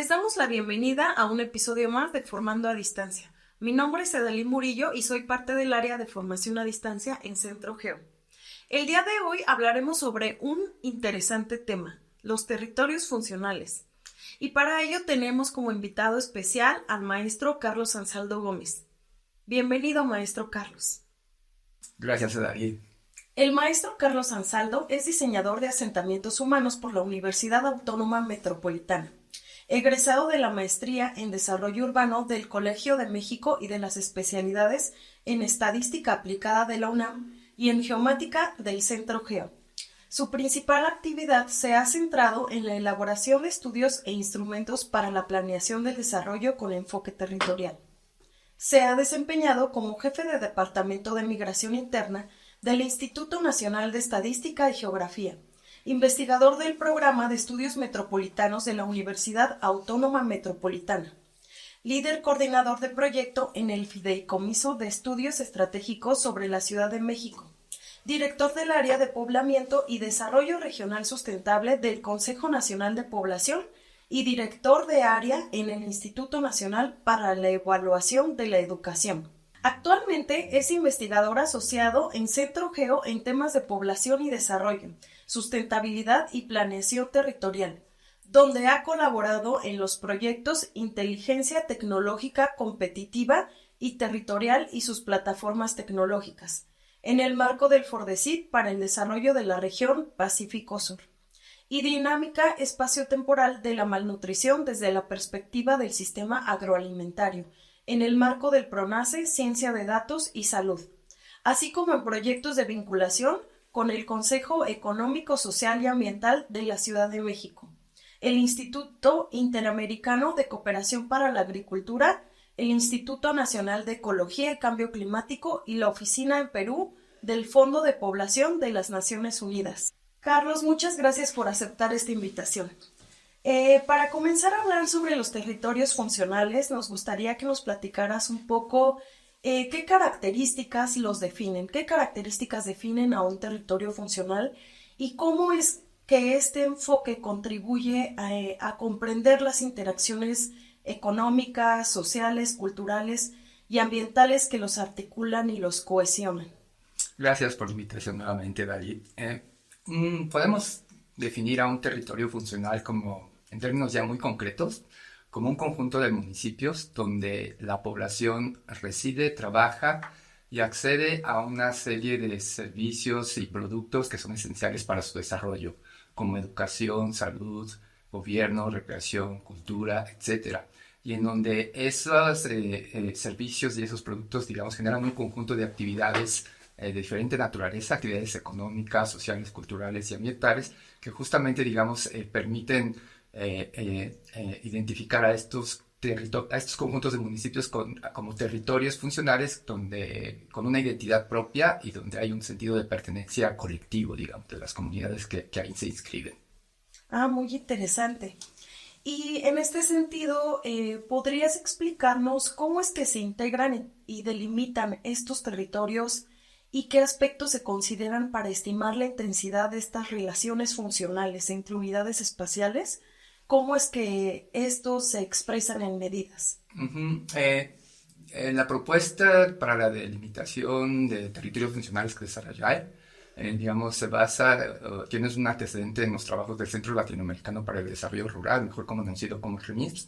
Les damos la bienvenida a un episodio más de Formando a Distancia. Mi nombre es Edalín Murillo y soy parte del área de formación a distancia en Centro Geo. El día de hoy hablaremos sobre un interesante tema, los territorios funcionales. Y para ello tenemos como invitado especial al maestro Carlos Ansaldo Gómez. Bienvenido, maestro Carlos. Gracias, Edalín. El maestro Carlos Ansaldo es diseñador de asentamientos humanos por la Universidad Autónoma Metropolitana, egresado de la maestría en Desarrollo Urbano del Colegio de México y de las especialidades en Estadística Aplicada de la UNAM y en Geomática del Centro Geo. Su principal actividad se ha centrado en la elaboración de estudios e instrumentos para la planeación del desarrollo con enfoque territorial. Se ha desempeñado como jefe de Departamento de Migración Interna del Instituto Nacional de Estadística y Geografía, investigador del Programa de Estudios Metropolitanos de la Universidad Autónoma Metropolitana, líder coordinador de proyecto en el Fideicomiso de Estudios Estratégicos sobre la Ciudad de México, director del Área de Poblamiento y Desarrollo Regional Sustentable del Consejo Nacional de Población y director de área en el Instituto Nacional para la Evaluación de la Educación. Actualmente es investigador asociado en Centro Geo en temas de población y desarrollo, sustentabilidad y planeación territorial, donde ha colaborado en los proyectos Inteligencia Tecnológica Competitiva y Territorial y sus plataformas tecnológicas, en el marco del FORDECID para el desarrollo de la región Pacífico Sur, y Dinámica Espaciotemporal de la Malnutrición desde la perspectiva del sistema agroalimentario, en el marco del PRONACE, Ciencia de Datos y Salud, así como en proyectos de vinculación con el Consejo Económico, Social y Ambiental de la Ciudad de México, el Instituto Interamericano de Cooperación para la Agricultura, el Instituto Nacional de Ecología y Cambio Climático y la Oficina en Perú del Fondo de Población de las Naciones Unidas. Carlos, muchas gracias por aceptar esta invitación. Para comenzar a hablar sobre los territorios funcionales, nos gustaría que nos platicaras un poco qué características los definen, qué características definen a un territorio funcional y cómo es que este enfoque contribuye a comprender las interacciones económicas, sociales, culturales y ambientales que los articulan y los cohesionan. Gracias por la invitación nuevamente, David. Podemos definir a un territorio funcional como, en términos ya muy concretos, como un conjunto de municipios donde la población reside, trabaja y accede a una serie de servicios y productos que son esenciales para su desarrollo, como educación, salud, gobierno, recreación, cultura, etc. Y en donde esos servicios y esos productos, digamos, generan un conjunto de actividades de diferente naturaleza, actividades económicas, sociales, culturales y ambientales, que justamente, digamos, permiten identificar a estos conjuntos de municipios como territorios funcionales con una identidad propia y donde hay un sentido de pertenencia colectivo, digamos, de las comunidades que ahí se inscriben. Muy interesante. Y en este sentido, ¿podrías explicarnos cómo es que se integran y delimitan estos territorios y qué aspectos se consideran para estimar la intensidad de estas relaciones funcionales entre unidades espaciales? ¿Cómo es que estos se expresan en medidas? La propuesta para la delimitación de territorios funcionales que desarrolla, digamos, se basa, tiene un antecedente en los trabajos del Centro Latinoamericano para el Desarrollo Rural, mejor conocido como CREMIS,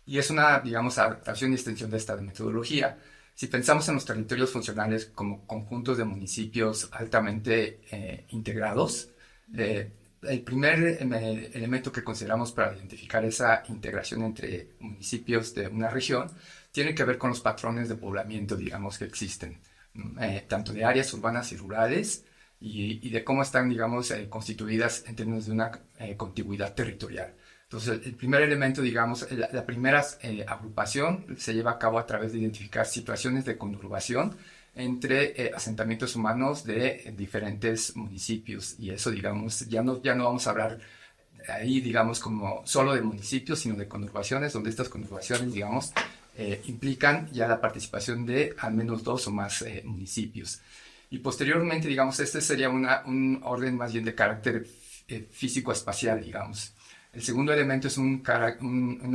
y es una, digamos, adaptación y extensión de esta metodología. Si pensamos en los territorios funcionales como conjuntos de municipios altamente integrados, el primer elemento que consideramos para identificar esa integración entre municipios de una región tiene que ver con los patrones de poblamiento, digamos, que existen, tanto de áreas urbanas y rurales y de cómo están, digamos, constituidas en términos de una contigüidad territorial. Entonces, el primer elemento, digamos, la primera agrupación se lleva a cabo a través de identificar situaciones de conurbación entre asentamientos humanos de diferentes municipios. Y eso, digamos, ya no vamos a hablar ahí, digamos, como solo de municipios, sino de conurbaciones, donde estas conurbaciones, digamos, implican ya la participación de al menos 2 o más municipios. Y posteriormente, digamos, este sería un orden más bien de carácter físico-espacial, digamos. El segundo elemento es un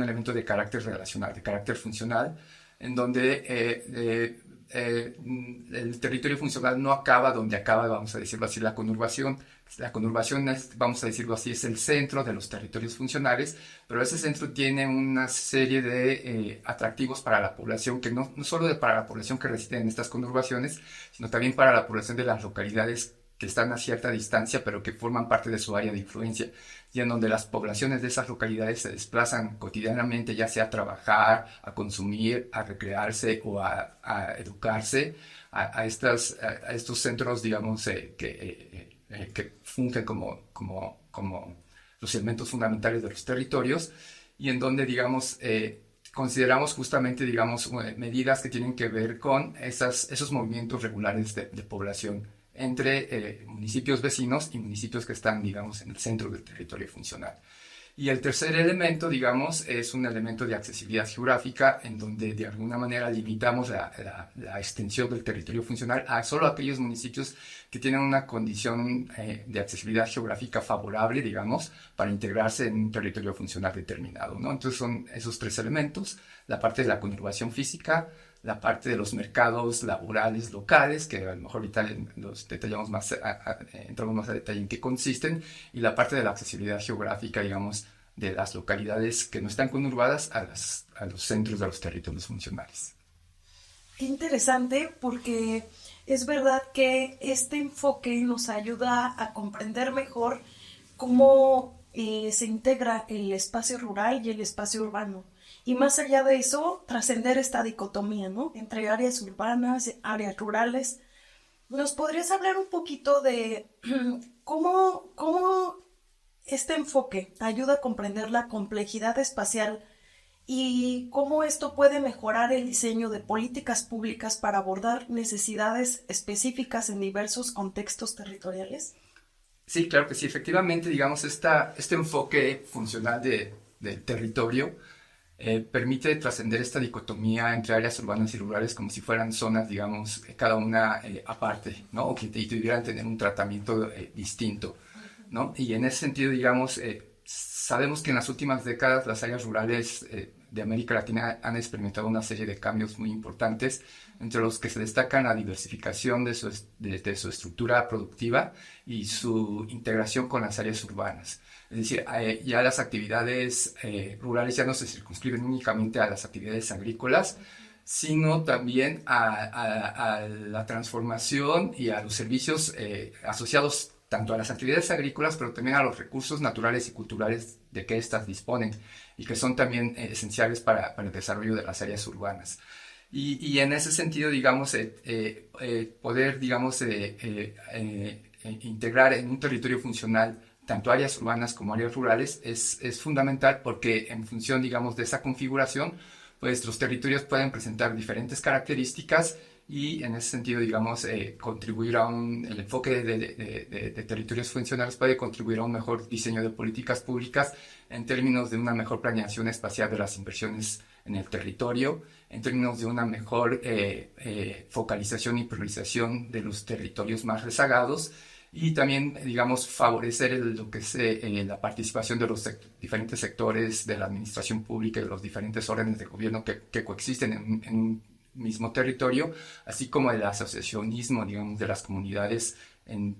elemento de carácter relacional, de carácter funcional, en donde el territorio funcional no acaba donde acaba, vamos a decirlo así, la conurbación. La conurbación es, vamos a decirlo así, es el centro de los territorios funcionales, pero ese centro tiene una serie de atractivos para la población, que no solo para la población que reside en estas conurbaciones, sino también para la población de las localidades que están a cierta distancia, pero que forman parte de su área de influencia, y en donde las poblaciones de esas localidades se desplazan cotidianamente, ya sea a trabajar, a consumir, a recrearse o a educarse, a estos centros, digamos, que fungen como los elementos fundamentales de los territorios, y en donde, digamos, consideramos justamente, digamos, medidas que tienen que ver con esos movimientos regulares de población entre municipios vecinos y municipios que están, digamos, en el centro del territorio funcional. Y el tercer elemento, digamos, es un elemento de accesibilidad geográfica, en donde de alguna manera limitamos la extensión del territorio funcional a solo aquellos municipios que tienen una condición de accesibilidad geográfica favorable, digamos, para integrarse en un territorio funcional determinado, ¿no? Entonces son esos tres elementos: la parte de la conurbación física, la parte de los mercados laborales locales, que a lo mejor ahorita los detallamos más, entramos más a detalle en qué consisten, y la parte de la accesibilidad geográfica, digamos, de las localidades que no están conurbadas a los centros de los territorios funcionales. Qué interesante, porque es verdad que este enfoque nos ayuda a comprender mejor cómo se integra el espacio rural y el espacio urbano. Y más allá de eso, trascender esta dicotomía, ¿no?, entre áreas urbanas, áreas rurales. ¿Nos podrías hablar un poquito de cómo este enfoque ayuda a comprender la complejidad espacial y cómo esto puede mejorar el diseño de políticas públicas para abordar necesidades específicas en diversos contextos territoriales? Sí, claro que sí. Efectivamente, digamos, este enfoque funcional del territorio permite trascender esta dicotomía entre áreas urbanas y rurales como si fueran zonas, digamos, cada una aparte, ¿no? O que tuvieran tener un tratamiento distinto, ¿no? Y en ese sentido, digamos, sabemos que en las últimas décadas las áreas rurales de América Latina han experimentado una serie de cambios muy importantes, entre los que se destacan la diversificación de su estructura productiva y su integración con las áreas urbanas. Es decir, ya las actividades rurales ya no se circunscriben únicamente a las actividades agrícolas, sino también a la transformación y a los servicios asociados tanto a las actividades agrícolas, pero también a los recursos naturales y culturales de que éstas disponen, y que son también esenciales para el desarrollo de las áreas urbanas. Y en ese sentido, digamos, poder, digamos, integrar en un territorio funcional tanto áreas urbanas como áreas rurales es fundamental, porque en función, digamos, de esa configuración, pues los territorios pueden presentar diferentes características, y en ese sentido, digamos, contribuir el enfoque de territorios funcionales puede contribuir a un mejor diseño de políticas públicas en términos de una mejor planeación espacial de las inversiones en el territorio, en términos de una mejor focalización y priorización de los territorios más rezagados, y también, digamos, favorecer lo que es la participación de los diferentes sectores de la administración pública y de los diferentes órdenes de gobierno que coexisten en un mismo territorio, así como el asociacionismo, digamos, de las comunidades en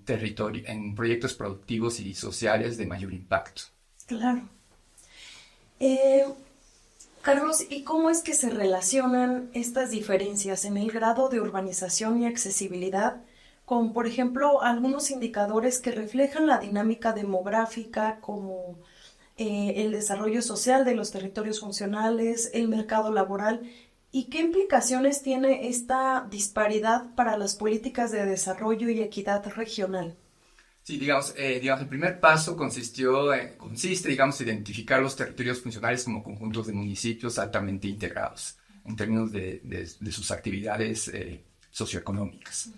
proyectos productivos y sociales de mayor impacto. Claro. Carlos, ¿y cómo es que se relacionan estas diferencias en el grado de urbanización y accesibilidad con, por ejemplo, algunos indicadores que reflejan la dinámica demográfica, como el desarrollo social de los territorios funcionales, el mercado laboral? ¿Y qué implicaciones tiene esta disparidad para las políticas de desarrollo y equidad regional? Sí, digamos, el primer paso consiste, digamos, identificar los territorios funcionales como conjuntos de municipios altamente integrados en términos de sus actividades socioeconómicas.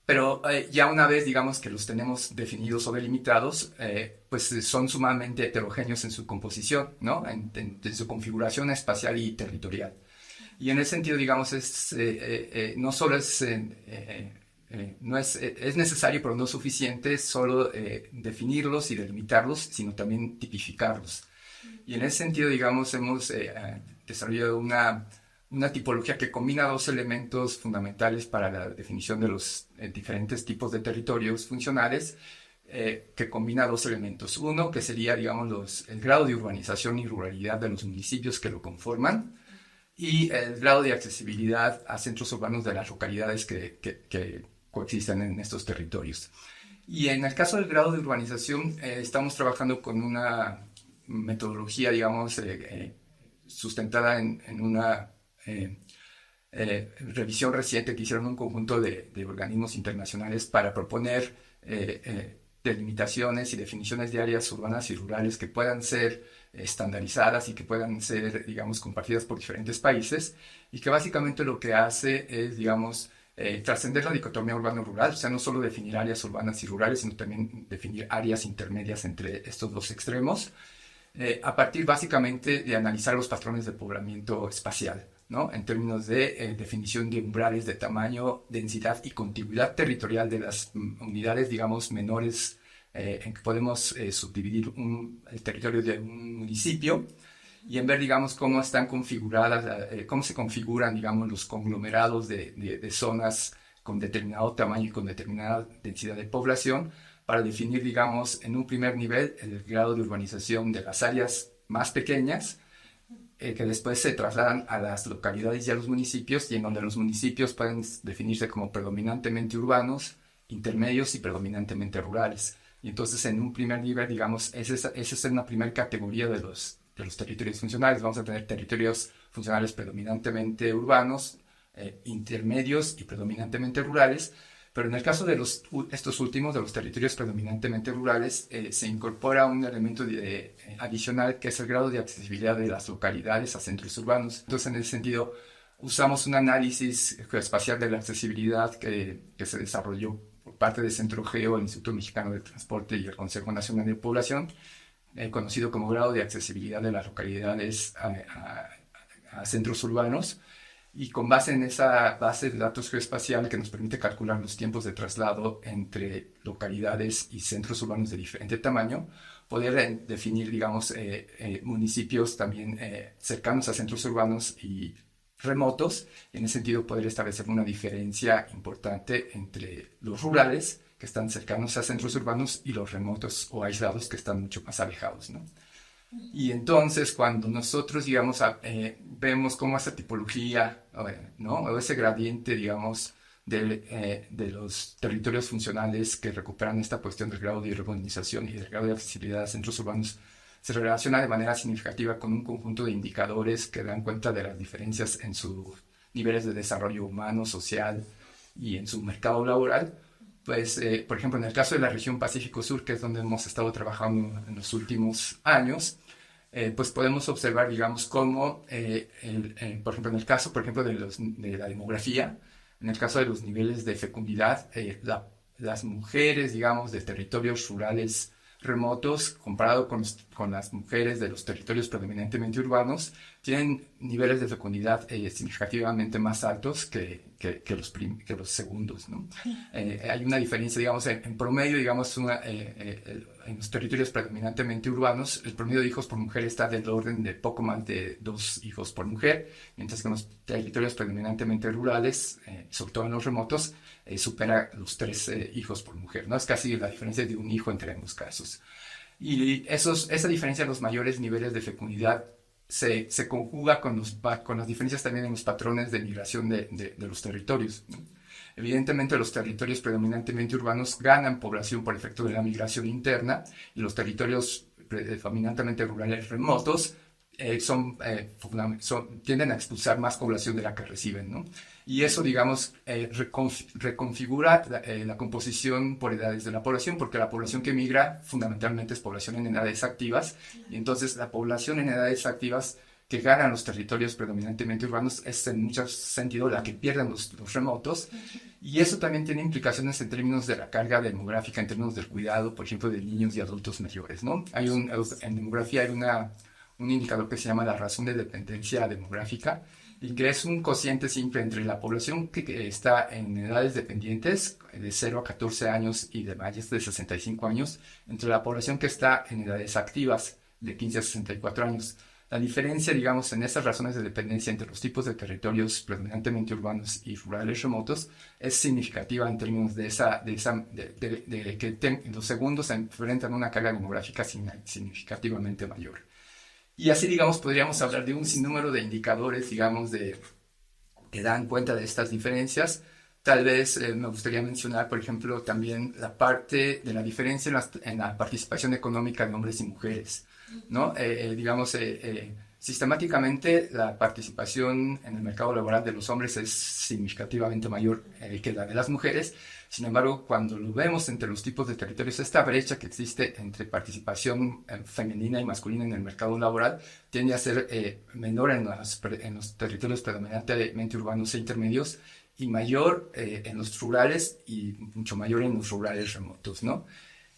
Pero ya una vez, digamos, que los tenemos definidos o delimitados, pues son sumamente heterogéneos en su composición, ¿no? En su configuración espacial y territorial. Y en ese sentido, digamos, no solo es no es necesario, pero no suficiente solo definirlos y delimitarlos, sino también tipificarlos. Y en ese sentido, digamos, hemos desarrollado una tipología que combina dos elementos fundamentales para la definición de los diferentes tipos de territorios funcionales, que combina dos elementos. Uno, que sería, digamos, el grado de urbanización y ruralidad de los municipios que lo conforman, y el grado de accesibilidad a centros urbanos de las localidades que coexisten en estos territorios. Y en el caso del grado de urbanización, estamos trabajando con una metodología, digamos, sustentada en una revisión reciente que hicieron un conjunto de organismos internacionales para proponer delimitaciones y definiciones de áreas urbanas y rurales que puedan ser estandarizadas y que puedan ser, digamos, compartidas por diferentes países, y que básicamente lo que hace es, digamos, trascender la dicotomía urbano-rural, o sea, no solo definir áreas urbanas y rurales, sino también definir áreas intermedias entre estos dos extremos, a partir básicamente de analizar los patrones de poblamiento espacial, ¿no? En términos de definición de umbrales de tamaño, densidad y contiguidad territorial de las unidades, digamos, menores, en que podemos subdividir el territorio de un municipio, y en ver, digamos, cómo están configuradas, cómo se configuran, digamos, los conglomerados de zonas con determinado tamaño y con determinada densidad de población, para definir, digamos, en un primer nivel el grado de urbanización de las áreas más pequeñas, que después se trasladan a las localidades y a los municipios, y en donde los municipios pueden definirse como predominantemente urbanos, intermedios y predominantemente rurales. Y entonces, en un primer nivel, digamos, esa es una primera categoría de los territorios funcionales. Vamos a tener territorios funcionales predominantemente urbanos, intermedios y predominantemente rurales. Pero en el caso de estos últimos, de los territorios predominantemente rurales, se incorpora un elemento adicional, que es el grado de accesibilidad de las localidades a centros urbanos. Entonces, en ese sentido, usamos un análisis geoespacial de la accesibilidad que se desarrolló por parte de CentroGeo, el Instituto Mexicano de Transporte y el Consejo Nacional de Población, conocido como grado de accesibilidad de las localidades a centros urbanos. Y con base en esa base de datos geoespacial, que nos permite calcular los tiempos de traslado entre localidades y centros urbanos de diferente tamaño, poder definir, digamos, municipios también cercanos a centros urbanos y remotos, y en ese sentido poder establecer una diferencia importante entre los rurales, que están cercanos a centros urbanos, y los remotos o aislados, que están mucho más alejados, ¿no? Y entonces, cuando nosotros, digamos, vemos cómo esa tipología, ¿no? O ese gradiente, digamos, de los territorios funcionales que recuperan esta cuestión del grado de urbanización y del grado de accesibilidad a centros urbanos, se relaciona de manera significativa con un conjunto de indicadores que dan cuenta de las diferencias en sus niveles de desarrollo humano, social y en su mercado laboral. Pues, por ejemplo, en el caso de la región Pacífico Sur, que es donde hemos estado trabajando en los últimos años, pues podemos observar, digamos, cómo, por ejemplo, en el caso, por ejemplo, de la demografía, en el caso de los niveles de fecundidad, las mujeres, digamos, de territorios rurales remotos, comparado con las mujeres de los territorios predominantemente urbanos, tienen niveles de fecundidad significativamente más altos que los segundos, ¿no? Hay una diferencia, digamos, en promedio, digamos, en los territorios predominantemente urbanos, el promedio de hijos por mujer está del orden de poco más de 2 hijos por mujer, mientras que en los territorios predominantemente rurales, sobre todo en los remotos, supera los 3 hijos por mujer, ¿no? Es casi la diferencia de un hijo entre ambos casos. Y esa diferencia en los mayores niveles de fecundidad se conjuga con las diferencias también en los patrones de migración de los territorios, ¿no? Evidentemente, los territorios predominantemente urbanos ganan población por efecto de la migración interna, y los territorios predominantemente rurales remotos tienden a expulsar más población de la que reciben, ¿no? Y eso, digamos, reconfigura la composición por edades de la población, porque la población que migra fundamentalmente es población en edades activas, y entonces la población en edades activas que ganan los territorios predominantemente urbanos es en muchos sentidos la que pierden los remotos, y eso también tiene implicaciones en términos de la carga demográfica, en términos del cuidado, por ejemplo, de niños y adultos mayores, ¿no? En demografía hay un indicador que se llama la razón de dependencia demográfica, y que es un cociente simple entre la población que está en edades dependientes de 0 a 14 años y de mayores de 65 años, entre la población que está en edades activas de 15 a 64 años. La diferencia, digamos, en estas razones de dependencia entre los tipos de territorios predominantemente urbanos y rurales remotos es significativa en términos de que los segundos se enfrentan a una carga demográfica significativamente mayor. Y así, digamos, podríamos hablar de un sinnúmero de indicadores, digamos, que dan cuenta de estas diferencias. Tal vez me gustaría mencionar, por ejemplo, también la parte de la diferencia en la participación económica de hombres y mujeres, ¿no? Sistemáticamente la participación en el mercado laboral de los hombres es significativamente mayor que la de las mujeres. Sin embargo, cuando lo vemos entre los tipos de territorios, esta brecha que existe entre participación femenina y masculina en el mercado laboral tiende a ser menor en los territorios predominantemente urbanos e intermedios y mayor en los rurales y mucho mayor en los rurales remotos, ¿no?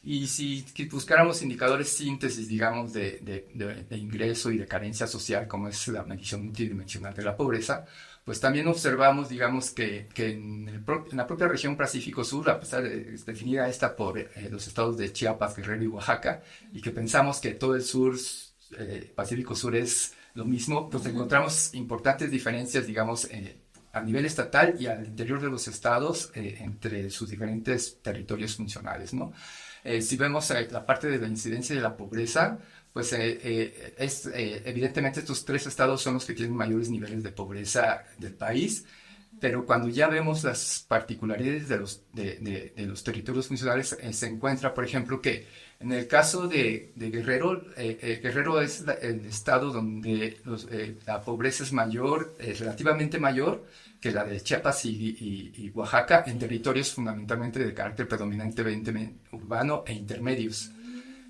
Y si buscáramos indicadores síntesis, digamos, de ingreso y de carencia social, como es la medición multidimensional de la pobreza, pues también observamos, digamos, que en la propia región Pacífico Sur, a pesar de definida esta por los estados de Chiapas, Guerrero y Oaxaca, y que pensamos que todo el sur, Pacífico Sur es lo mismo, pues encontramos importantes diferencias, digamos, a nivel estatal y al interior de los estados entre sus diferentes territorios funcionales, ¿no? Si vemos la parte de la incidencia de la pobreza, pues evidentemente estos 3 estados son los que tienen mayores niveles de pobreza del país, pero cuando ya vemos las particularidades de los territorios funcionales, se encuentra, por ejemplo, que en el caso de Guerrero, Guerrero es el estado donde la pobreza es mayor, relativamente mayor que la de Chiapas y Oaxaca, en territorios fundamentalmente de carácter predominantemente urbano e intermedios.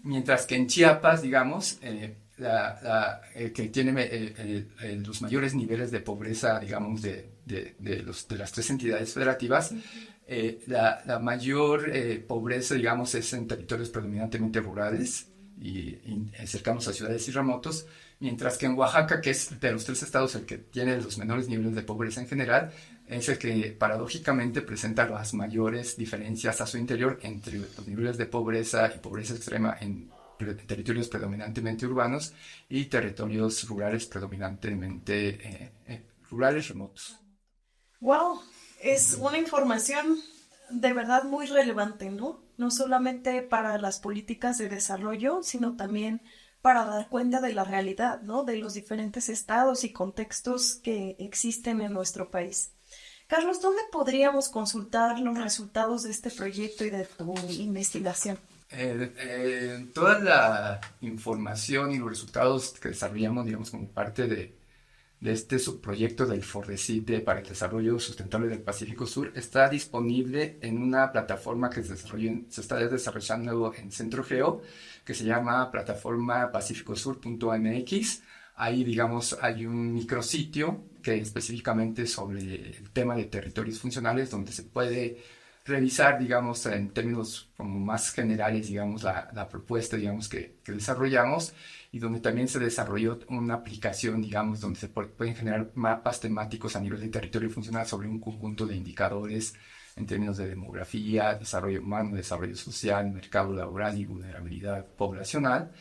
Mientras que en Chiapas, digamos, que tiene los mayores niveles de pobreza, digamos, de las 3 entidades federativas, la mayor pobreza, digamos, es en territorios predominantemente rurales y cercanos a ciudades y remotos, mientras que en Oaxaca, que es de los 3 estados el que tiene los menores niveles de pobreza en general, es el que paradójicamente presenta las mayores diferencias a su interior entre los niveles de pobreza y pobreza extrema en territorios predominantemente urbanos y territorios rurales predominantemente rurales remotos. Wow, es una información de verdad muy relevante, ¿no? No solamente para las políticas de desarrollo, sino también para dar cuenta de la realidad, ¿no? De los diferentes estados y contextos que existen en nuestro país. Carlos, ¿dónde podríamos consultar los resultados de este proyecto y de tu investigación? Toda la información y los resultados que desarrollamos, digamos, como parte de este subproyecto del FORDECID para el desarrollo sustentable del Pacífico Sur está disponible en una plataforma que se está desarrollando en CentroGeo, que se llama plataforma pacificosur.mx. Ahí, digamos, hay un micrositio que específicamente sobre el tema de territorios funcionales, donde se puede revisar, digamos, en términos como más generales, digamos, la propuesta, digamos, que desarrollamos, y donde también se desarrolló una aplicación, digamos, donde se pueden generar mapas temáticos a nivel de territorio funcional sobre un conjunto de indicadores en términos de demografía, desarrollo humano, desarrollo social, mercado laboral y vulnerabilidad poblacional,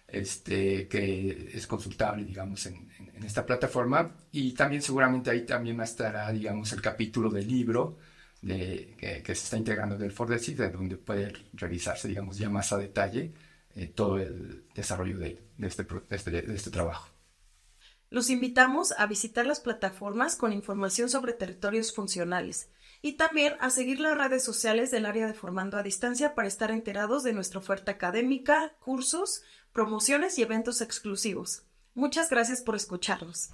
que es consultable, digamos, en esta plataforma. Y también seguramente ahí también estará, digamos, el capítulo del libro que se está integrando del FORDECID, donde puede revisarse, digamos, ya más a detalle todo el desarrollo de este trabajo. Los invitamos a visitar las plataformas con información sobre territorios funcionales y también a seguir las redes sociales del área de Formando a Distancia para estar enterados de nuestra oferta académica, cursos, promociones y eventos exclusivos. Muchas gracias por escucharnos.